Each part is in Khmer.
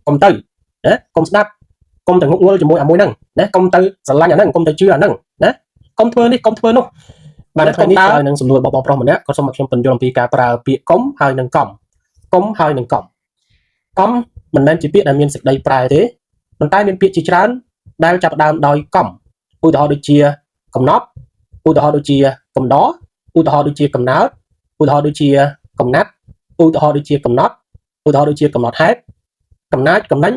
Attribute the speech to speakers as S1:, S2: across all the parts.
S1: កុំទៅណាកុំស្ដាប់កុំទៅងក់ងល់ជាមួយអាមួយហ្នឹងណាកុំទៅស្រឡាញ់អាហ្នឹងកុំទៅជឿអាហ្នឹងណាកុំធ្វើនេះកុំធ្វើនោះបាទថ្ងៃនេះហើយនឹងសំណួរបងប្រុសម្នាក់គាត់សូមឲ្យខ្ញុំពន្យល់អំពីការប្រើពាក្យកុំហើយនឹងកុំហើយនឹងកុំមិនមែនជាពាក្យដែលមានសេចក្តីប្រែទេប៉ុន្តែមានពាក្យជាច្រើនដែលចាប់ផ្ដើមដោយកុំឧទាហរណ៍ដូចជាកំណត់ឧទាហរណ៍ដូចជាកំដរឧទាហរណ៍ដូចជាកំណើតឧទាហរណ៍ដូចជាកំណាត់ឧទាហរណ៍ដូចជាកំណត់ឧទាហរណ៍ដូចជាកំណត់ហេតុកំណាចកំណាញ់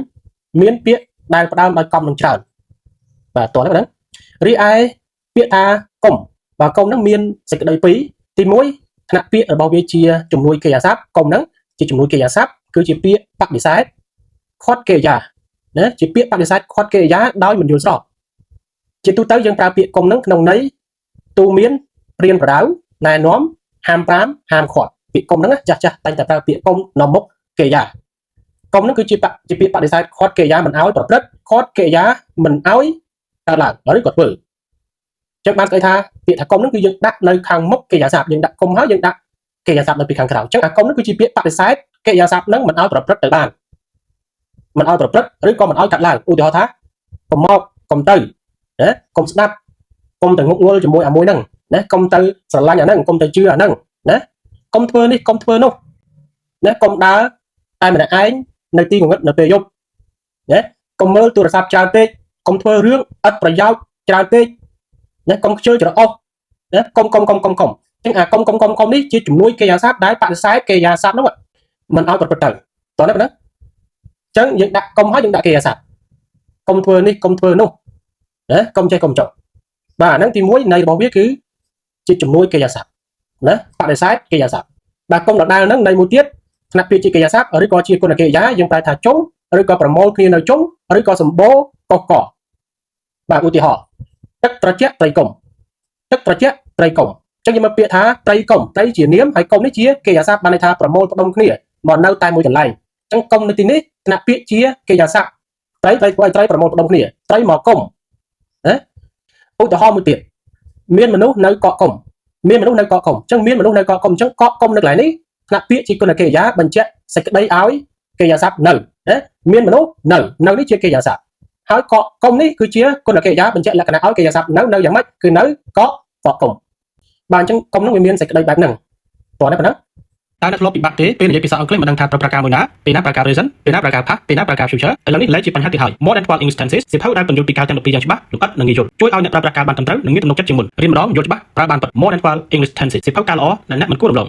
S1: មានពាក្យដែលផ្ដើមដោយកុំនឹងច្រើនបាទតោះហ្នឹងរីឯពាក្យថាកុំបាទកុំហ្នឹងមានសេចក្តីពីរទី1ថ្នាក់ពាក្យរបស់វាជាជំនួយកិរិយាសព្ទកុំហ្នឹងជាជំនួយកិរិយាសព្ទគឺជាពាក្យបដិសេធខាត់កិរិយាណាជាពាក្យបដិសេធខាត់កិរិយាដោយមិនយល់ស្របជាទូទៅយើងប្រើពាក្យកុំហ្នឹងក្នុងន័យទូមានព្រានប្រដៅណែនាំហាម5ហាមឃាត់ពាក្យកុំហ្នឹងចាស់តែងតែប្រើពាក្យកុំនាំមុខកិរិយាកុំហ្នឹងគឺជាពាក្យបដិសេធខាត់កិរិយាមិនឲ្យប្រព្រឹត្តខាត់កិរិយាមិនឲ្យកើតឡើងឬក៏ធ្វើចឹងបានគេថាពាក្យថាកុំហ្នឹងគឺយើងដាក់នៅខាងមុខកិរិយាសព្ទយើងដាក់កុំហើយយើងដាក់កិរិយាសព្ទនៅពីខាងក្រៅចឹងអាកុំហ្នឹងគឺជាពាក្យបដិសេធកិរិយាសព្ទហ្នឹងមិនឲ្យប្រព្រឹត្តទៅបានមិនឲ្យប្រព្រឹត្តឬក៏មិនឲ្យកាត់ឡើងឧទាហរណ៍ថាកុំមកកុំទៅណាកុំស្ដាប់កុំទៅងក់ងល់ជាមួយអាមួយហ្នឹងណាកុំទៅស្រឡាញ់អាហ្នឹងកុំទៅជឿអាហ្នឹងណាកុំធ្វើនេះកុំធ្វើនោះណាកុំដើរតែម្នាក់ឯងនៅទីងងឹតនៅពេលយប់ណាកុំមើលទូរស័ព្ទច្រើនពេកកុំធ្វើរឿងឥតប្រយោជន៍ច្រើនពេកណាកុំខ្ជិលច្រអូសណាកុំចឹងអាកុំនេះជាជំនួយកិរិយាសព្ទដែលបដិសេធកិរិយាសព្ទនោះមិនឲ្យប្រព្រឹត្តទៅតោះណាចឹងយើងដាក់កុំហើយយើងដាក់កិរិយាសព្ទកុំធ្វើនេះកុំធ្វើនោះណាកុំចេះកុំចុះបាទអាហ្នឹងទី1នៃរបស់វាគឺជាជំនួយកិរិយាសព្ទណាបដិសេធកិរិយាសព្ទបាទកុំដដែលហ្នឹងនៃមួយទៀតថ្នាក់ពាក្យជាកិរិយាសព្ទឬក៏ជាគុណកិរិយាយើងប្រែថាចុងឬក៏ប្រមូលគ្នានៅចុងឬក៏សម្បូរកកបាទឧទាហរណ៍ទឹកត្រជាក់ត្រីកុំទឹកត្រជាក់ត្រីកុំចឹងយើងមកពាក្យថាត្រីកុំត្រីជានាមហើយកុំនេះជាកិរិយាសព្ទបានន័យថាប្រមូលផ្ដុំគ្នាមកនៅតែមួយកន្លែងចឹងកុំនៅទីនេះថ្នាក់ពាក្យជាកិរិយាសព្ទត្រីប្រមូលផ្ដុំគ្នាត្រីមកកុំណាឧទាហរណ៍មួយទៀតមានមនុស្សនៅកកកុំមានមនុស្សនៅកកកុំចឹងមានមនុស្សនៅកកកុំចឹងកកកុំនៅកន្លែងនេះថ្នាក់ពាក្យជាគុណកិរិយាបញ្ជាក់សេចក្តីឲ្យកិរិយាសព្ទនៅណាមានមនុស្សនៅនេះជាកិរិយាសព្ទហើយកកកុំនេះគឺជាគុណកិរិយាបញ្ជាក់លក្ខណៈឲ្យកិរិយាសព្ទនៅយ៉ាងម៉េចគឺនៅកកុំបាទអញ្ចឹងកុំនោះវាមានសេចក្តីបែបហ្នឹងតោះណាប៉ុណ្ណឹងតើអ្នកធ្លាប់ពិបាកទេពេលនិយាយភាសាអង់គ្លេសមិនដឹងថាត្រូវប្រើការមួយណាពេលណាប្រើការ present ពេលណាប្រើការ past ពេលណាប្រើការ future ឥឡូវនេះលែងជាបញ្ហាទៀតហើយ more than 12 instances សៀវភៅដែលពន្យល់ពីការទាំង12យ៉ាងច្បាស់លម្អិតនិងងាយយល់ជួយឲ្យអ្នកប្រើប្រាស់ការបានត្រឹមត្រូវនិងមានទំនុកចិត្តជាងមុនរៀនម្ដងយល់ច្បាស់ប្រើបានពិត more than 12 instances សៀវភៅការល្អដែលអ្នកមិនគួររំលង